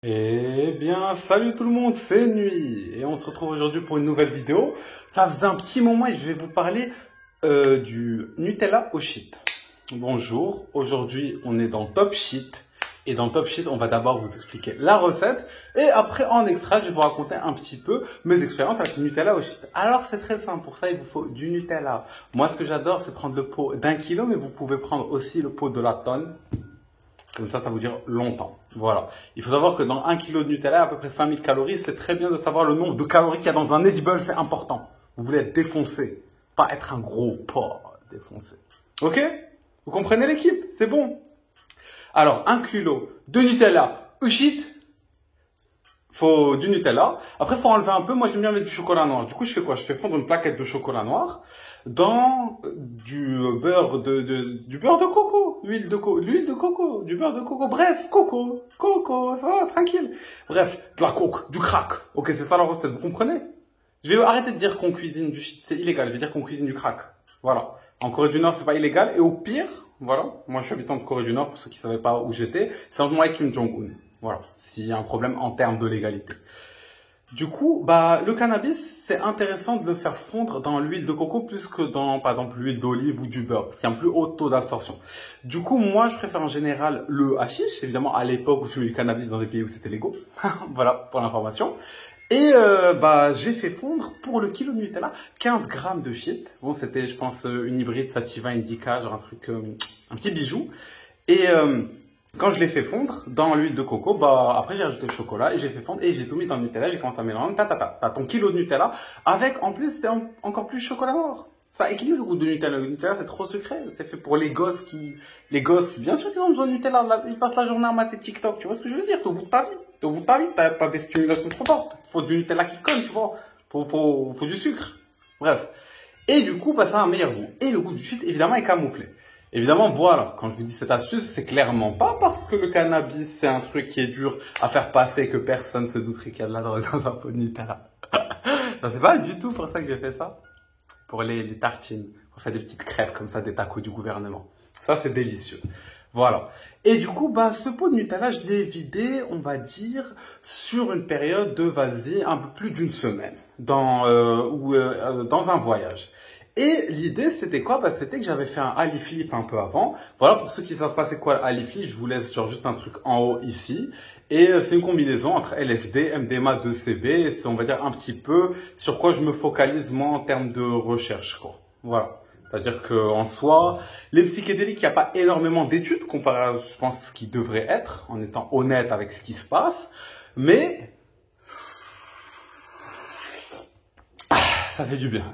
Eh bien, salut tout le monde, c'est Nuit et on se retrouve aujourd'hui pour une nouvelle vidéo. Ça faisait un petit moment et je vais vous parler du Nutella au shit. Bonjour, aujourd'hui on est dans Top Shit et dans Top Shit on va d'abord vous expliquer la recette et après en extra je vais vous raconter un petit peu mes expériences avec le Nutella au shit. Alors c'est très simple, pour ça il vous faut du Nutella. Moi ce que j'adore c'est prendre le pot d'1 kilo mais vous pouvez prendre aussi le pot de la tonne. Comme ça vous dure longtemps. Voilà. Il faut savoir que dans 1 kilo de Nutella, à peu près 5000 calories. C'est très bien de savoir le nombre de calories qu'il y a dans un edible, c'est important. Vous voulez être défoncé, pas être un gros porc défoncé. Ok? Vous comprenez l'équipe? C'est bon. Alors, 1 kilo de Nutella, shit, faut du Nutella. Après, faut enlever un peu. Moi, j'aime bien mettre du chocolat noir. Du coup, je fais quoi? Je fais fondre une plaquette de chocolat noir dans du beurre du beurre de coco, l'huile de coco, du beurre de coco. Bref, coco, ça va, tranquille. Bref, de la coke, du crack. Ok, c'est ça la recette. Vous comprenez? Je vais arrêter de dire qu'on cuisine du shit. C'est illégal. Je vais dire qu'on cuisine du crack. Voilà. En Corée du Nord, c'est pas illégal. Et au pire, voilà. Moi, je suis habitant de Corée du Nord, pour ceux qui savaient pas où j'étais. C'est entre moi et Kim Jong-un. Voilà, s'il y a un problème en termes de légalité. Du coup, le cannabis, c'est intéressant de le faire fondre dans l'huile de coco plus que dans, par exemple, l'huile d'olive ou du beurre, parce qu'il y a un plus haut taux d'absorption. Du coup, moi, je préfère en général le hashish, évidemment, à l'époque où je faisais du cannabis dans des pays où c'était légaux. Voilà, pour l'information. Et j'ai fait fondre pour le kilo de Nutella 15 grammes de shit. Bon, c'était, je pense, une hybride Sativa Indica, genre un truc, un petit bijou. Et quand je l'ai fait fondre dans l'huile de coco, après j'ai rajouté le chocolat et j'ai fait fondre et j'ai tout mis dans le Nutella, j'ai commencé à mélanger, t'as ton kilo de Nutella, avec en plus c'est encore plus chocolat noir. Ça équilibre le goût de Nutella. Le Nutella c'est trop sucré, c'est fait pour les gosses les gosses, bien sûr qu'ils ont besoin de Nutella, ils passent la journée à mater TikTok, tu vois ce que je veux dire, t'es au bout de ta vie, t'as des stimulations trop fortes, faut du Nutella qui colle, tu vois, faut du sucre. Bref. Et du coup, ça a un meilleur goût. Et le goût du shit, évidemment, est camouflé. Évidemment, voilà, quand je vous dis cette astuce, c'est clairement pas parce que le cannabis, c'est un truc qui est dur à faire passer que personne se douterait qu'il y a de la drogue dans un pot de Nutella. Non, c'est pas du tout pour ça que j'ai fait ça. Pour les tartines. Pour faire des petites crêpes comme ça, des tacos du gouvernement. Ça, c'est délicieux. Voilà. Et du coup, ce pot de Nutella, je l'ai vidé, on va dire, sur une période de, vas-y, un peu plus d'une semaine. Dans un voyage. Et l'idée, c'était quoi? C'était que j'avais fait un Ali Flip un peu avant. Voilà, pour ceux qui savent pas c'est quoi Ali Flip, je vous laisse genre juste un truc en haut ici. Et c'est une combinaison entre LSD, MDMA, 2CB. Et c'est, on va dire, un petit peu sur quoi je me focalise moi en termes de recherche, quoi. Voilà. C'est-à-dire qu'en soi, les psychédéliques, il n'y a pas énormément d'études comparé à, je pense, ce qui devrait être, en étant honnête avec ce qui se passe. Mais ça fait du bien.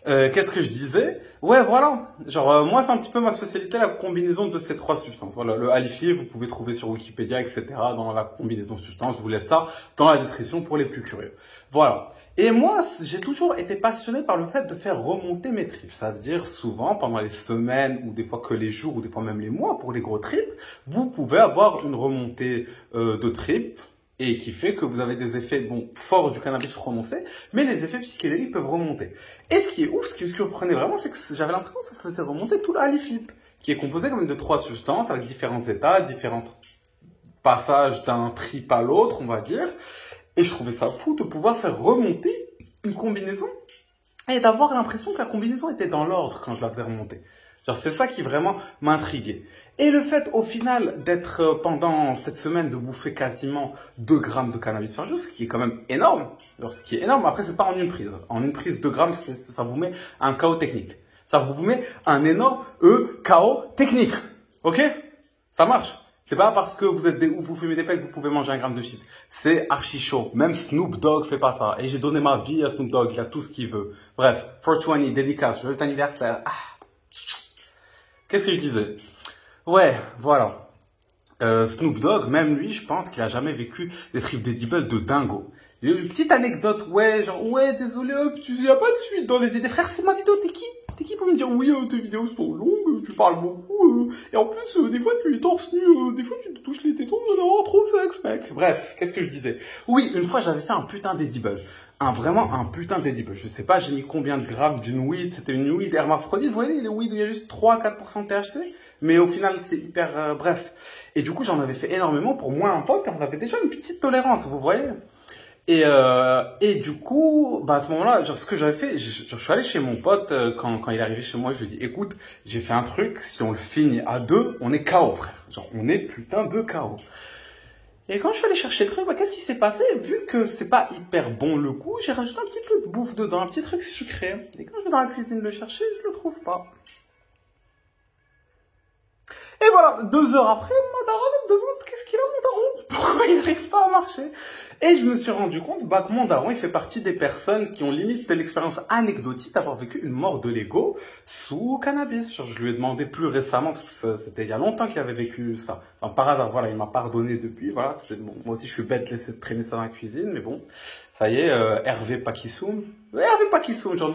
Qu'est-ce que je disais? Ouais, voilà. Genre, moi, c'est un petit peu ma spécialité, la combinaison de ces trois substances. Voilà, le alifié, vous pouvez trouver sur Wikipédia, etc. dans la combinaison substance. Je vous laisse ça dans la description pour les plus curieux. Voilà. Et moi, j'ai toujours été passionné par le fait de faire remonter mes tripes. Ça veut dire, souvent, pendant les semaines, ou des fois que les jours, ou des fois même les mois, pour les gros trips, vous pouvez avoir une remontée de tripes et qui fait que vous avez des effets forts du cannabis prononcés, mais les effets psychédéliques peuvent remonter. Et ce qui est ouf, ce qui me surprenait vraiment, c'est que j'avais l'impression que ça faisait remonter tout le haliflip, qui est composé quand même de 3 substances avec différents états, différents passages d'un trip à l'autre, on va dire. Et je trouvais ça fou de pouvoir faire remonter une combinaison et d'avoir l'impression que la combinaison était dans l'ordre quand je la faisais remonter. Genre, c'est ça qui vraiment m'intriguait. Et le fait, au final, d'être pendant cette semaine de bouffer quasiment 2 grammes de cannabis par jour, ce qui est quand même énorme. Alors, ce qui est énorme, après, c'est pas en une prise. En une prise, 2 grammes, ça vous met un chaos technique. Ça vous met un énorme chaos technique. Ok? Ça marche. C'est pas parce que vous êtes des ouf, vous fumez des pets que vous pouvez manger 1 gramme de shit. C'est archi chaud. Même Snoop Dogg fait pas ça. Et j'ai donné ma vie à Snoop Dogg. Il a tout ce qu'il veut. Bref, 420, dédicace, joyeux anniversaire. Qu'est-ce que je disais? Ouais, voilà. Snoop Dogg, même lui, je pense qu'il a jamais vécu des trips d'édibles de dingo. J'ai eu une petite anecdote, ouais, désolé, tu y a pas de suite dans les idées. Frère, c'est ma vidéo, t'es qui? T'es qui pour me dire, oui, tes vidéos sont longues, tu parles beaucoup, et en plus, des fois, tu es torse nu, des fois, tu te touches les tétons, j'en ai trop sexe, mec. Bref, qu'est-ce que je disais? Oui, une fois, j'avais fait un putain d'édible. Vraiment un putain d'édible. Je sais pas, j'ai mis combien de grammes d'une weed. C'était une weed hermaphrodite. Vous voyez, les weed où il y a juste 3-4% de THC. Mais au final, c'est hyper bref. Et du coup, j'en avais fait énormément pour moi, un pote, et on avait déjà une petite tolérance, vous voyez. Et du coup, bah, à ce moment-là, genre, ce que j'avais fait, je suis allé chez mon pote, quand il est arrivé chez moi, je lui ai dit, écoute, j'ai fait un truc, si on le finit à deux, on est KO, frère. Genre, on est putain de KO. Et quand je suis allé chercher le truc, bah, qu'est-ce qui s'est passé? Vu que c'est pas hyper bon le goût, j'ai rajouté un petit peu de bouffe dedans, un petit truc sucré. Et quand je vais dans la cuisine le chercher, je le trouve pas. Et voilà, 2 heures après, ma daronne me demande qu'est-ce qu'il a mon daron, pourquoi il n'arrive pas à marcher. Et je me suis rendu compte bah, que mon daron, il fait partie des personnes qui ont limite de l'expérience anecdotique d'avoir vécu une mort de Lego sous cannabis. Genre, je lui ai demandé plus récemment, parce que c'était il y a longtemps qu'il avait vécu ça. Enfin, par hasard, voilà, il m'a pardonné depuis, voilà. Bon, moi aussi, je suis bête de laisser traîner ça dans la cuisine, mais bon, ça y est, Hervé Pakissoum. Hervé Pakissoum, genre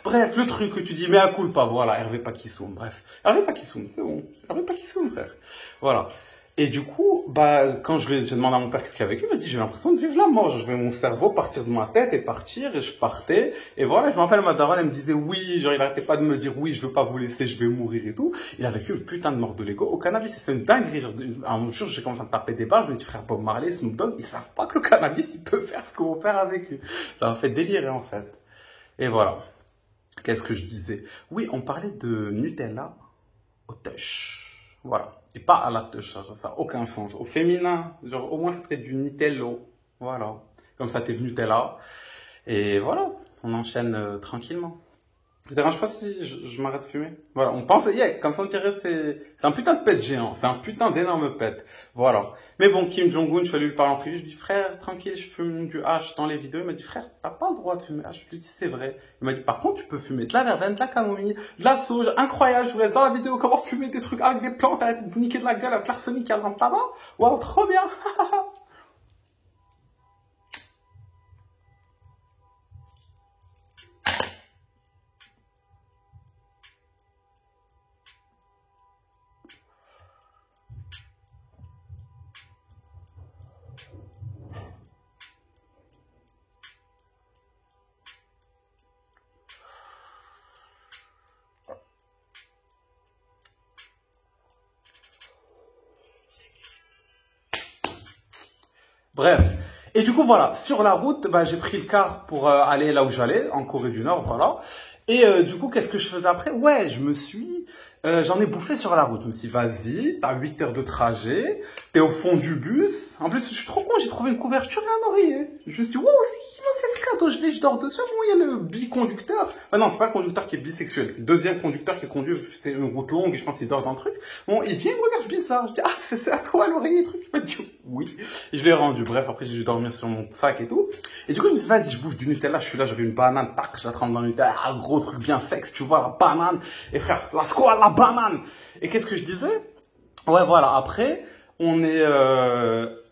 bref, le truc que tu dis, mais à coup pas, voilà, Hervé Pakissoum, bref. Hervé Pakissoum, c'est bon. Hervé Pakissoum, frère. Voilà. Et du coup, bah, quand j'ai demandé à mon père qu'est-ce qu'il y avait vécu, il m'a dit, j'ai l'impression de vivre la mort. Genre, je vais mon cerveau partir de ma tête et partir, et je partais. Et voilà, je me rappelle, ma daronne, elle me disait oui, genre, il arrêtait pas de me dire oui, je veux pas vous laisser, je vais mourir et tout. Il a vécu une putain de mort de Lego au cannabis. C'est une dinguerie. Genre, un jour, j'ai commencé à me taper des barres, je me dis, frère Bob Marley, Snoop Dogg, ils savent pas que le cannabis, il peut faire ce que mon père a vécu. Ça m'a fait délirer, en fait. Et voilà. Qu'est-ce que je disais? Oui, on parlait de Nutella au touch. Voilà. Et pas à la touche, ça n'a aucun sens. Au féminin, genre au moins ça serait du Nitello. Voilà. Comme ça, t'es venu, t'es là. Et voilà, on enchaîne tranquillement. Je te dérange pas si je m'arrête de fumer? Voilà, on pense, yeah, comme ça on dirait c'est un putain de pet géant, c'est un putain d'énorme pet. Voilà. Mais bon, Kim Jong-un, je suis allé lui parler en privé, je lui dis frère, tranquille, je fume du hash dans les vidéos. Il m'a dit frère, t'as pas le droit de fumer hash. Je lui dis c'est vrai. Il m'a dit par contre, tu peux fumer de la verveine, de la camomille, de la sauge, incroyable. Je vous laisse dans la vidéo comment fumer des trucs avec des plantes, arrêtez de vous niquer de la gueule avec l'arsenic qui avance là-bas. Waouh, trop bien. Bref. Et du coup, voilà, sur la route, bah, j'ai pris le car pour aller là où j'allais, en Corée du Nord, voilà. Et du coup, qu'est-ce que je faisais après? Ouais, j'en ai bouffé sur la route. Je me suis dit, vas-y, t'as 8 heures de trajet, t'es au fond du bus. En plus, je suis trop con, j'ai trouvé une couverture et un oreiller. Je me suis dit, wow, c'est qui m'a fait ce cadeau? Je dors dessus. Bon, il y a le biconducteur. Ah non, c'est pas le conducteur qui est bisexuel, c'est le deuxième conducteur qui conduit, c'est une route longue et je pense qu'il dort dans le truc. Bon, il vient, il me regarde bizarre. Je dis, ah, c'est à toi l'oreiller, truc. Il m'a dit, oui. Et je l'ai rendu. Bref, après, j'ai dû dormir sur mon sac et tout. Et du coup, je me suis dit, vas-y, je bouffe du Nutella. Je suis là, j'avais une banane, tac, je la trempe dans le Nutella. Ah, gros truc bien sexe, tu vois, la banane. Et frère, la squale, la banane. Et qu'est-ce que je disais? Ouais, voilà, après,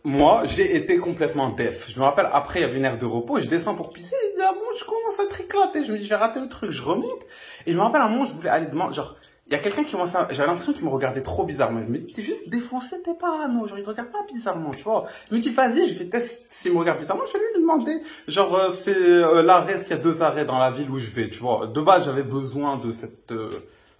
moi, j'ai été complètement def. Je me rappelle, après, il y avait une aire de repos, et je descends pour pisser, et ah bon, je commence à être éclaté. Je me dis, j'ai raté le truc, je remonte. Et je me rappelle, à un moment, je voulais aller demander, genre, il y a quelqu'un qui commençait j'avais l'impression qu'il me regardait trop bizarrement. Je me dis, t'es juste défoncé, t'es pas, non, genre, il te regarde pas bizarrement, tu vois. Je me dis, vas-y, je vais tester s'il me regarde bizarrement, je vais lui demander. Genre, c'est l'arrêt, est-ce qu'il y a 2 arrêts dans la ville où je vais, tu vois. De base, j'avais besoin de cette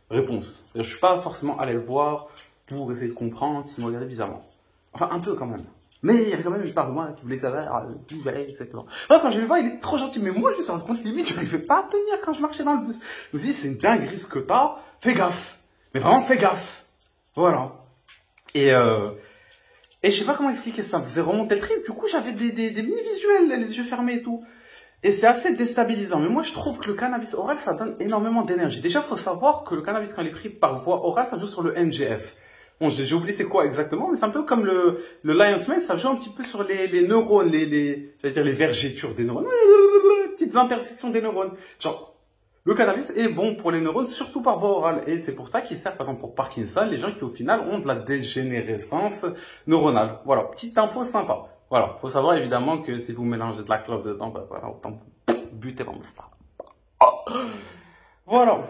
réponse. C'est-à-dire, je suis pas forcément allé le voir pour essayer de comprendre s'il me regardait bizarrement. Enfin, un peu quand même. Mais il y avait quand même une part de moi qui voulait savoir d'où j'allais exactement. Ouais, quand je vais le voir, il est trop gentil. Mais moi, je me suis rendu compte, limite, j'arrivais pas à tenir quand je marchais dans le bus. Je me suis dit, c'est une dinguerie ce que t'as. Fais gaffe. Mais vraiment, fais gaffe. Voilà. Et je sais pas comment expliquer ça. Ça me faisait remonter le trip. Du coup, j'avais des mini-visuels, les yeux fermés et tout. Et c'est assez déstabilisant. Mais moi, je trouve que le cannabis oral, ça donne énormément d'énergie. Déjà, il faut savoir que le cannabis, quand il est pris par voie orale, ça joue sur le NGF. Bon, j'ai oublié c'est quoi exactement, mais c'est un peu comme le Lion's Mane, ça joue un petit peu sur les neurones, j'allais dire les vergetures des neurones, les petites intersections des neurones. Genre, le cannabis est bon pour les neurones, surtout par voie orale. Et c'est pour ça qu'il sert, par exemple, pour Parkinson, les gens qui, au final, ont de la dégénérescence neuronale. Voilà, petite info sympa. Voilà, faut savoir évidemment que si vous mélangez de la clope dedans, ben voilà, autant vous buter dans le star. Voilà.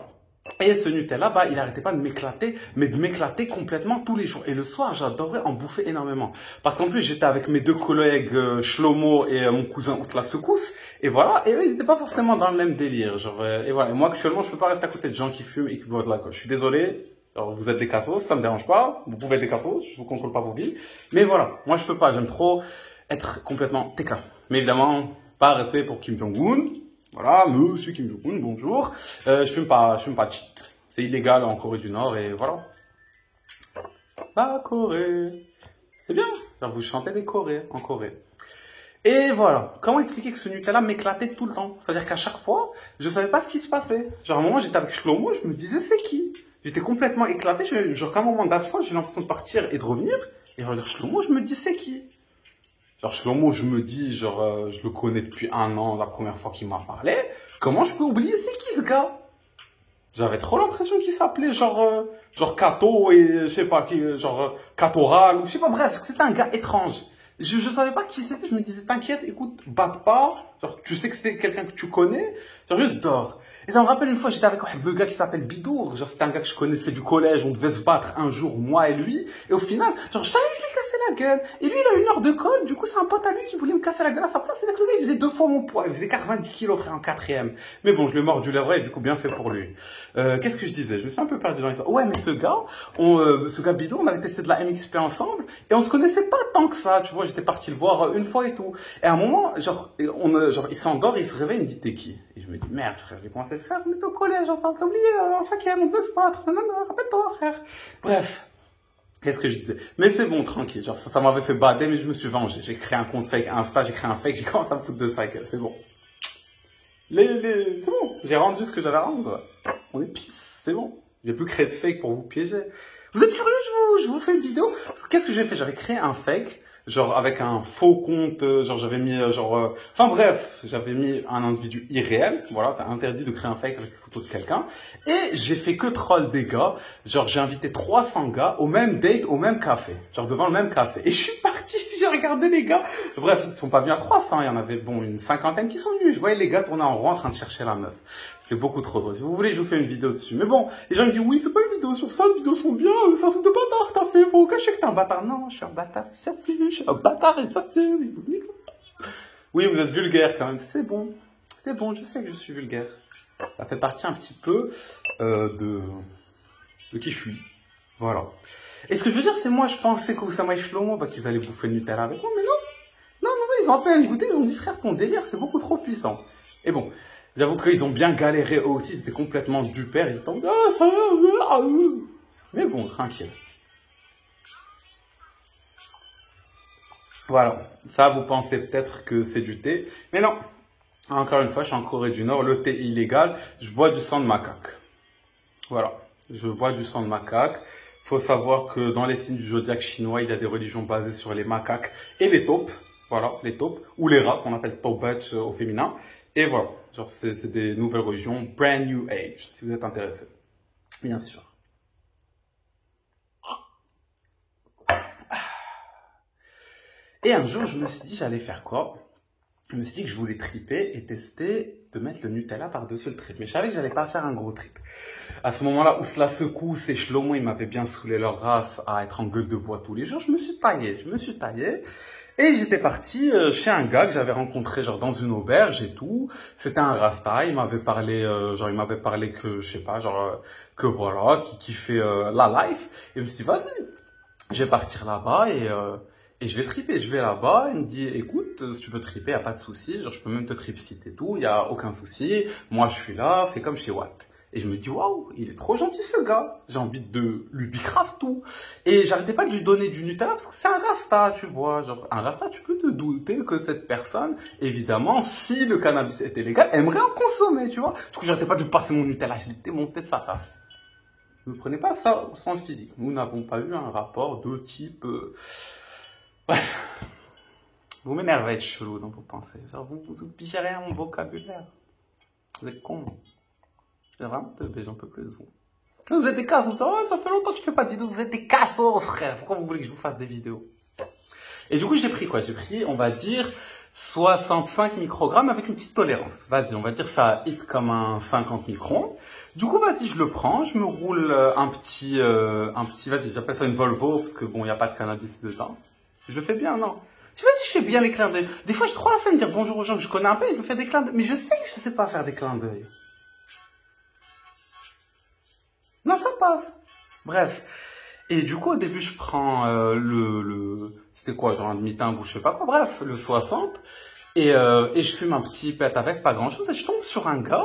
Et ce Nutella, bah, il arrêtait pas de m'éclater, mais de m'éclater complètement tous les jours. Et le soir, j'adorais en bouffer énormément. Parce qu'en plus, j'étais avec mes deux collègues, Shlomo et mon cousin la secousse. Et voilà. Et eux, ils étaient pas forcément dans le même délire. Genre, et voilà. Et moi, actuellement, je peux pas rester à côté de gens qui fument et qui boivent de l'alcool. Je suis désolé. Alors, vous êtes des cassos, ça me dérange pas. Vous pouvez être des cassos, je vous contrôle pas vos vies. Mais voilà, moi je peux pas, j'aime trop être complètement TK. Mais évidemment, pas respect pour Kim Jong-un. Voilà, monsieur Kim Jong-un, bonjour. Je fume pas de shit. C'est illégal en Corée du Nord et voilà. La Corée. C'est bien, genre vous chantez des Corées en Corée. Et voilà, comment expliquer que ce Nutella m'éclatait tout le temps? C'est-à-dire qu'à chaque fois, je savais pas ce qui se passait. Genre à un moment, j'étais avec Shlomo, je me disais c'est qui? J'étais complètement éclaté, genre qu'à un moment d'absence, j'ai l'impression de partir et de revenir. Et je regarde Shlomo, je me dis c'est qui? Genre Shlomo, je me dis, genre je le connais depuis 1 an, la première fois qu'il m'a parlé. Comment je peux oublier c'est qui ce gars? J'avais trop l'impression qu'il s'appelait genre Kato et je sais pas qui, genre Katoral ou je sais pas, bref, c'était un gars étrange. Je savais pas qui c'était, je me disais t'inquiète, écoute, batte pas, genre tu sais que c'était quelqu'un que tu connais, genre juste dors. Et ça me rappelle une fois, j'étais avec le gars qui s'appelle Bidour, genre c'était un gars que je connaissais du collège, on devait se battre un jour, moi et lui, et au final, genre jamais je lui ai cassé la gueule. Et lui, il a 1 heure de colle, du coup c'est un pote à lui qui voulait me casser la gueule à sa place, c'est que le gars il faisait 2 fois mon poids, il faisait 90 kilos frère en 4e. Mais bon, je l'ai mordu les vrais et du coup bien fait pour lui. Qu'est-ce que je disais? Je me suis un peu perdu dans les... Ouais, mais ce gars Bidour, on avait testé de la MXP ensemble, et on se connaissait pas tant que ça, tu vois, j'étais parti le voir 1 fois et tout. Et à un moment, genre il s'endort, il se réveille, il me dit t'es qui? Et je me dis merde frère, j'ai commencé frère, on était au collège ensemble, t'as oublié, en 5e, on devait se battre, non, rappelle-toi frère. Bref. Qu'est-ce que je disais? Mais c'est bon, tranquille, genre ça m'avait fait bader, mais je me suis vengé. J'ai créé un compte fake, Insta, j'ai créé un fake, j'ai commencé à me foutre de sa gueule, c'est bon. C'est bon, j'ai rendu ce que j'avais à rendre. On est pisse, c'est bon. J'ai plus créé de fake pour vous piéger. Vous êtes curieux, je vous fais une vidéo. Qu'est-ce que j'ai fait? J'avais créé un fake, genre avec un faux compte, genre j'avais mis, enfin bref, j'avais mis un individu irréel. Voilà, c'est interdit de créer un fake avec une photo de quelqu'un. Et j'ai fait que troll des gars. Genre j'ai invité 300 gars au même date, au même café. Genre devant le même café. Et je suis parti, j'ai regardé les gars. Bref, ils ne sont pas venus à 300, il y en avait bon une 50aine qui sont venus. Je voyais les gars tourner en rond en train de chercher la meuf. C'était beaucoup trop drôle. Si vous voulez, je vous fais une vidéo dessus. Mais bon, les gens me disent, oui, fais pas une vidéo sur ça, les vidéos sont bien, c'est un truc de bâtard, t'as fait, faut cacher que t'es un bâtard. Non, je suis un bâtard, je suis un bâtard et ça c'est... Oui, vous êtes vulgaire quand même, c'est bon, je sais que je suis vulgaire. Ça fait partie un petit peu de qui je suis. Voilà. Et ce que je veux dire, c'est moi, je pensais qu'Oussama et Shlomo, qu'ils allaient bouffer le Nutella avec moi, mais non, ils ont à peine goûté, ils ont dit, frère, ton délire, c'est beaucoup trop puissant. Et bon, j'avoue qu'ils ont bien galéré eux aussi, ils étaient complètement dupères, ils étaient en mode, ah, ça va, mais bon, tranquille. Voilà, ça vous pensez peut-être que c'est du thé, mais non. Encore une fois, je suis en Corée du Nord, le thé est illégal, je bois du sang de macaque. Voilà, je bois du sang de macaque. Faut savoir que dans les signes du zodiaque chinois, il y a des religions basées sur les macaques et les taupes. Voilà, les taupes, ou les rats, qu'on appelle taupets au féminin. Et voilà, genre c'est des nouvelles religions, brand new age, si vous êtes intéressé. Bien sûr. Et un jour, je me suis dit, j'allais faire quoi? Je me suis dit que je voulais triper et tester de mettre le Nutella par-dessus le trip. Mais je savais que j'allais pas faire un gros trip. À ce moment-là où cela secoue, ces Shlomo, ils m'avaient bien saoulé leur race à être en gueule de bois tous les jours. Je me suis taillé. Et j'étais parti chez un gars que j'avais rencontré genre dans une auberge et tout. C'était un rasta, il m'avait parlé que je sais pas, que voilà, qui kiffait la life. Et je me suis dit vas-y, je vais partir là-bas et je vais triper. Je vais là-bas, il me dit écoute, si tu veux triper, y a pas de souci, genre je peux même te tripciter et tout, y a aucun souci. Moi je suis là, fais comme chez Watt. Et je me dis, waouh, il est trop gentil ce gars. J'ai envie de lui bicrave tout. Et j'arrêtais pas de lui donner du Nutella parce que c'est un rasta, tu vois. Genre, un rasta, tu peux te douter que cette personne, évidemment, si le cannabis était légal, aimerait en consommer, tu vois. Du coup, j'arrêtais pas de lui passer mon Nutella, je l'ai démonté de sa face. Ne prenez pas ça au sens physique. Nous n'avons pas eu un rapport de type... Bref. Vous m'énervez être chelou dans vos pensées. Genre, vous pigez rien à mon vocabulaire. Vous êtes con. C'est vraiment teubé, j'en peux plus de vous. Vous êtes des cassos, ça fait longtemps que je fais pas de vidéos, vous êtes des cassos, frère. Pourquoi vous voulez que je vous fasse des vidéos? Et du coup, j'ai pris quoi? J'ai pris, on va dire, 65 microgrammes avec une petite tolérance. Vas-y, on va dire ça hit comme un 50 microns. Du coup, vas-y, je le prends, je me roule un petit, vas-y, j'appelle ça une Volvo, parce que bon, il n'y a pas de cannabis dedans. Je le fais bien, non? Je sais pas si je fais bien les clins d'œil. Des fois, j'ai trop la flemme de dire bonjour aux gens que je connais un peu et je me fais des clins d'œil. Mais je sais que je sais pas faire des clins d'œil. Non, ça passe. Bref. Et du coup, au début, je prends c'était quoi, genre un demi-teinte ou je sais pas quoi, bref, le 60. Et je fume un petit pet avec pas grand chose. Et je tombe sur un gars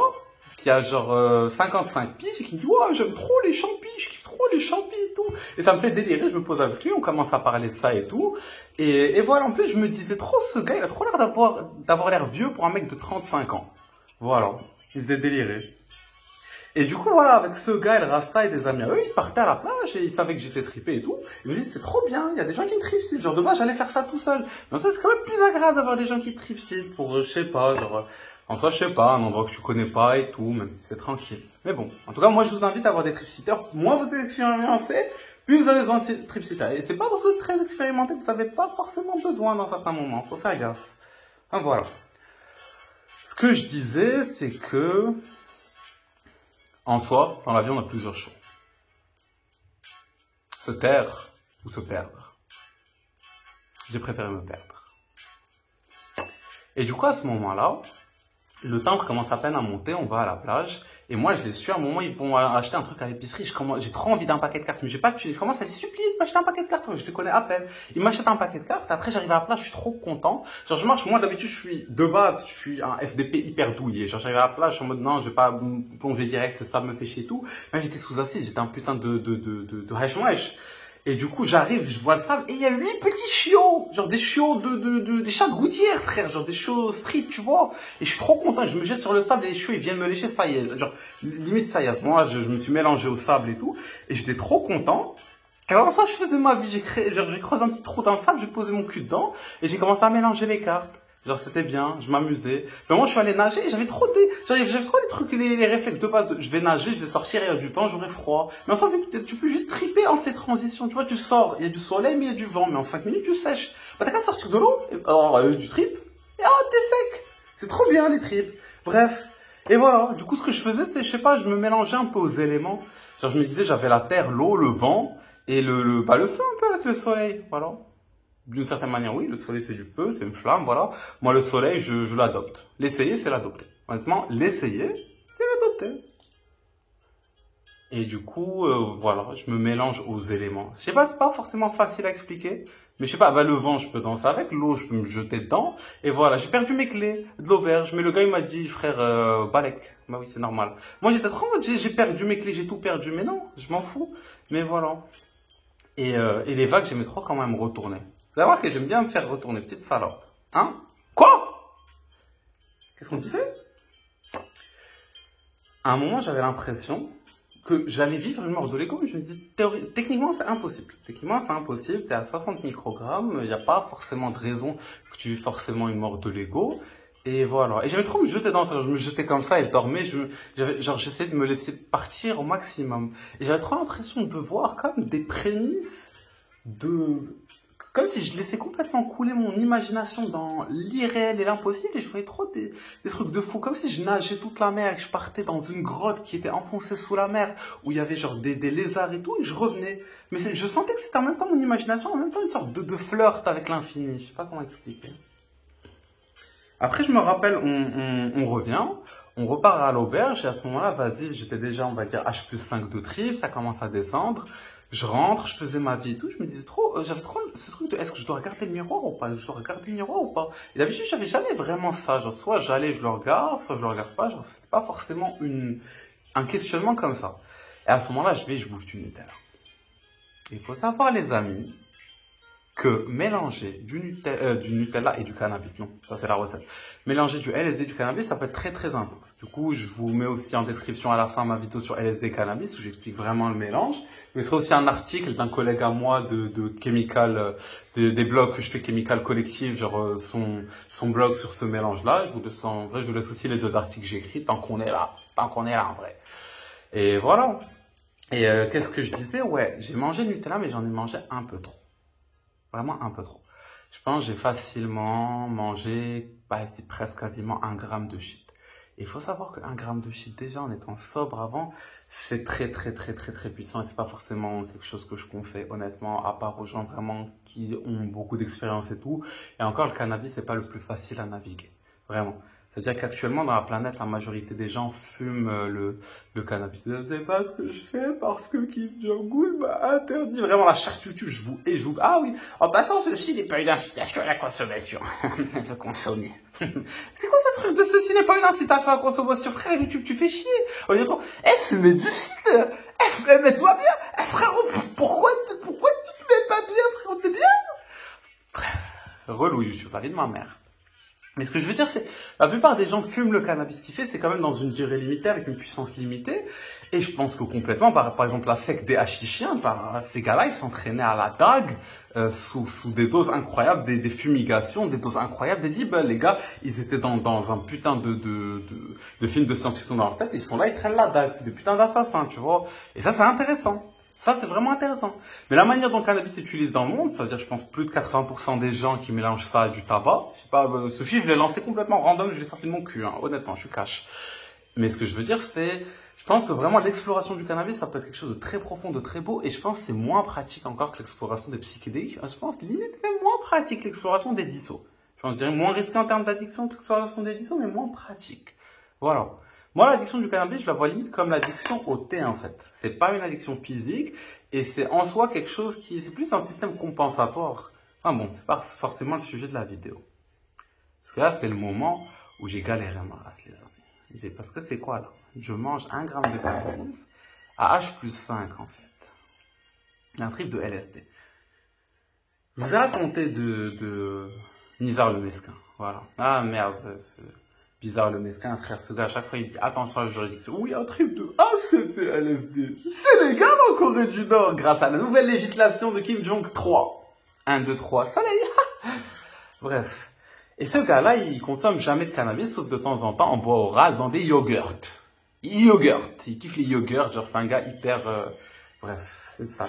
qui a genre 55 piges et qui me dit ouais, j'aime trop les champis, je kiffe trop les champis et tout. Et ça me fait délirer, je me pose avec lui, on commence à parler de ça et tout. Et voilà, en plus, je me disais trop, ce gars, il a trop l'air d'avoir l'air vieux pour un mec de 35 ans. Voilà, il me faisait délirer. Et du coup, voilà, avec ce gars, El Rasta et des amis à eux, ils partaient à la plage et ils savaient que j'étais trippé et tout. Ils me disaient, c'est trop bien, il y a des gens qui me tripsent. Genre, de base, j'allais faire ça tout seul. Mais en soi, c'est quand même plus agréable d'avoir des gens qui te tripsent pour, je sais pas, genre, en soi, je sais pas, un endroit que tu connais pas et tout, même si c'est tranquille. Mais bon, en tout cas, moi, je vous invite à avoir des tripsitters. Moins vous êtes expérimenté, plus vous avez besoin de tripsitters. Et c'est pas parce que vous êtes très expérimenté que vous n'avez pas forcément besoin dans certains moments. Faut faire gaffe. Enfin, voilà. Ce que je disais, c'est que, en soi, dans la vie, on a plusieurs choix. Se taire ou se perdre. J'ai préféré me perdre. Et du coup, à ce moment-là, le temps commence à peine à monter, on va à la plage. Et moi, je les suis. À un moment, ils vont acheter un truc à l'épicerie. J'ai trop envie d'un paquet de cartes, mais j'ai pas de thunes. Je commence à les supplier de m'acheter un paquet de cartes. Je les connais à peine. Ils m'achètent un paquet de cartes. Après, j'arrive à la plage, je suis trop content. Genre, je marche. Moi, d'habitude, de base, je suis un FDP hyper douillet. Genre, j'arrive à la plage, je suis en mode, non, je vais pas me plonger direct, ça me fait chier tout. Mais j'étais sous assise. J'étais un putain de wesh. Et du coup, j'arrive, je vois le sable, et il y a 8 petits chiots, genre des chiots des chats de gouttière, frère, genre des chiots street, tu vois. Et je suis trop content, je me jette sur le sable, et les chiots, ils viennent me lécher, ça y est, genre, limite, ça y est, à ce moment-là, je me suis mélangé au sable et tout, et j'étais trop content. Et avant ça, je faisais ma vie, j'ai creusé un petit trou dans le sable, j'ai posé mon cul dedans, et j'ai commencé à mélanger les cartes. Genre, c'était bien, je m'amusais. Mais moi, je suis allé nager, j'avais trop les trucs, les réflexes de base. Je vais nager, je vais sortir, il y a du vent, j'aurai froid. Mais en fait, vu que tu peux juste triper entre les transitions. Tu vois, tu sors, il y a du soleil, mais il y a du vent. Mais en 5 minutes, tu sèches. Bah, t'as qu'à sortir de l'eau, alors, du trip, et t'es sec. C'est trop bien, les trips. Bref. Et voilà. Du coup, ce que je faisais, c'est, je sais pas, je me mélangeais un peu aux éléments. Genre, je me disais, j'avais la terre, l'eau, le vent, et le feu un peu avec le soleil. Voilà. D'une certaine manière, oui, le soleil c'est du feu, c'est une flamme, voilà. Moi, le soleil, je l'adopte. L'essayer, c'est l'adopter. Honnêtement, l'essayer, c'est l'adopter. Et du coup, voilà, je me mélange aux éléments. Je sais pas, c'est pas forcément facile à expliquer. Mais je sais pas, bah, le vent, je peux danser avec, l'eau, je peux me jeter dedans. Et voilà, j'ai perdu mes clés de l'auberge. Mais le gars, il m'a dit, frère, Balek. Bah oui, c'est normal. Moi, j'étais trop en mode, j'ai perdu mes clés, j'ai tout perdu. Mais non, je m'en fous. Mais voilà. Et les vagues, j'aimais trop quand même retourner. Vous allez voir que j'aime bien me faire retourner, petite salope. Hein? Quoi? Qu'est-ce qu'on disait? À un moment, j'avais l'impression que j'allais vivre une mort de Lego, mais je me dis, techniquement, c'est impossible. Techniquement, c'est impossible. T'es à 60 microgrammes, il n'y a pas forcément de raison que tu vives forcément une mort de Lego. Et voilà. Et j'aimais trop me jeter dans ça. Je me jetais comme ça et je dormais. J'essayais de me laisser partir au maximum. Et j'avais trop l'impression de voir comme des prémices comme si je laissais complètement couler mon imagination dans l'irréel et l'impossible et je voyais trop des trucs de fou. Comme si je nageais toute la mer et que je partais dans une grotte qui était enfoncée sous la mer où il y avait genre des lézards et tout et je revenais. Mais je sentais que c'était en même temps mon imagination, en même temps une sorte de flirt avec l'infini. Je sais pas comment expliquer. Après, je me rappelle, on revient, on repart à l'auberge, et à ce moment-là, vas-y, j'étais déjà, on va dire, H+5 de trip, ça commence à descendre. Je rentre, je faisais ma vie et tout, je me disais trop, j'avais trop ce truc de, est-ce que je dois regarder le miroir ou pas? Je dois regarder le miroir ou pas? Et d'habitude, j'avais jamais vraiment ça, genre, soit j'allais, je le regarde, soit je le regarde pas, genre, c'était pas forcément un questionnement comme ça. Et à ce moment-là, je bouffe du Nutella. Il faut savoir, les amis, que mélanger du Nutella et du cannabis, non, ça c'est la recette. Mélanger du LSD et du cannabis, ça peut être très très intense. Du coup, je vous mets aussi en description à la fin ma vidéo sur LSD et cannabis où j'explique vraiment le mélange. Il y aura aussi un article d'un collègue à moi de Chemical, des blogs que je fais Chemical Collective, genre son blog sur ce mélange-là. En vrai, je vous laisse aussi les 2 articles que j'ai écrits tant qu'on est là en vrai. Et voilà. Et qu'est-ce que je disais? Ouais, j'ai mangé du Nutella, mais j'en ai mangé un peu trop. Vraiment un peu trop. Je pense que j'ai facilement mangé presque quasiment 1 gramme de shit. Et il faut savoir que 1 gramme de shit, déjà en étant sobre avant, c'est très très très très très puissant. Et c'est pas forcément quelque chose que je conseille honnêtement, à part aux gens vraiment qui ont beaucoup d'expérience et tout. Et encore, le cannabis, c'est pas le plus facile à naviguer. Vraiment. C'est-à-dire qu'actuellement, dans la planète, la majorité des gens fument le cannabis. C'est pas ce que je fais parce que Kim Jong-un m'a interdit. Vraiment, la charte YouTube, je vous hais, je vous... Ah oui, en passant, ceci n'est pas une incitation à la consommation. Je veux consommer. C'est quoi ce truc de ceci n'est pas une incitation à la consommation? Frère, YouTube, tu fais chier. Honnêtement, fumer du shit. Mets-toi bien. Frère, pourquoi tu te mets pas bien, frère? C'est bien. Relou, YouTube, la vie de ma mère. Mais ce que je veux dire, c'est la plupart des gens fument le cannabis qu'ils font, c'est quand même dans une durée limitée, avec une puissance limitée. Et je pense que complètement, par exemple, la secte des hachichiens, ces gars-là, ils s'entraînaient à la dague, sous des doses incroyables, des fumigations, des doses incroyables, des dibs. Les gars, ils étaient dans un putain de film de science-fiction dans leur tête, et ils sont là, ils traînent la dague. C'est des putains d'assassins, tu vois. Et ça, c'est intéressant. Ça, c'est vraiment intéressant. Mais la manière dont le cannabis s'utilise dans le monde, c'est-à-dire, je pense, plus de 80% des gens qui mélangent ça à du tabac. Je sais pas, ce chiffre, je l'ai lancé complètement random, je l'ai sorti de mon cul, hein. Honnêtement, je suis cash. Mais ce que je veux dire, c'est, je pense que vraiment l'exploration du cannabis, ça peut être quelque chose de très profond, de très beau, et je pense que c'est moins pratique encore que l'exploration des psychédéliques. Je pense, limite, même moins pratique que l'exploration des dissos. Je dirais moins risqué en termes d'addiction que l'exploration des dissos, mais moins pratique. Voilà. Moi, l'addiction du cannabis, je la vois limite comme l'addiction au thé, en fait. C'est pas une addiction physique, et c'est en soi quelque chose qui, c'est plus un système compensatoire. Enfin bon, c'est pas forcément le sujet de la vidéo. Parce que là, c'est le moment où j'ai galéré à ma race, les amis. Parce que c'est quoi, là? Je mange 1 gramme de cannabis à H+5, en fait. Un trip de LSD. Je vous ai raconté de Nizar le Mesquin. Voilà. Ah, merde. Bizarre le mesquin, frère, ce gars, à chaque fois, il dit attention à la juridiction. Oui, un trip de ACP LSD. C'est légal en Corée du Nord, grâce à la nouvelle législation de Kim Jong 3. 1, 2, 3, soleil. Bref. Et ce gars-là, il consomme jamais de cannabis, sauf de temps en temps en bois oral dans des yogurts. Il kiffe les yogurts, genre c'est un gars hyper... Bref, c'est ça.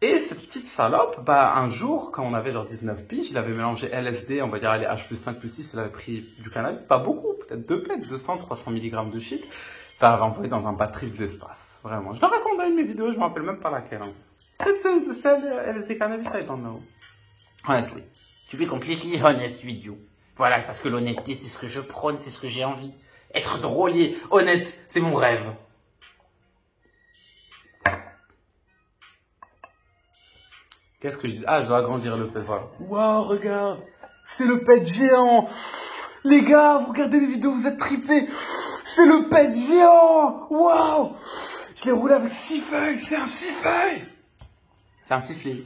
Et cette petite salope, bah, un jour, quand on avait genre 19 piges, il avait mélangé LSD, on va dire, allez, H+5+6, il avait pris du cannabis, pas beaucoup, peut-être 2 plaques, 200, 300 mg de shit. Ça l'avait envoyé dans un bad trip de l'espace. Vraiment. Je le raconte dans une de mes vidéos, je me rappelle même pas laquelle. Hein. Peut-être celle LSD cannabis, I don't know. Honestly. To be completely honest with you. Voilà, parce que l'honnêteté, c'est ce que je prône, c'est ce que j'ai envie. Être drôlier, honnête, c'est mon rêve. Qu'est-ce que je dis? Ah, je dois agrandir le pet, voilà. Waouh, regarde! C'est le pet géant! Les gars, vous regardez les vidéos, vous êtes trippés! C'est le pet géant! Waouh! Je l'ai roulé avec 6 feuilles, c'est un 6 feuilles! C'est un sifflet.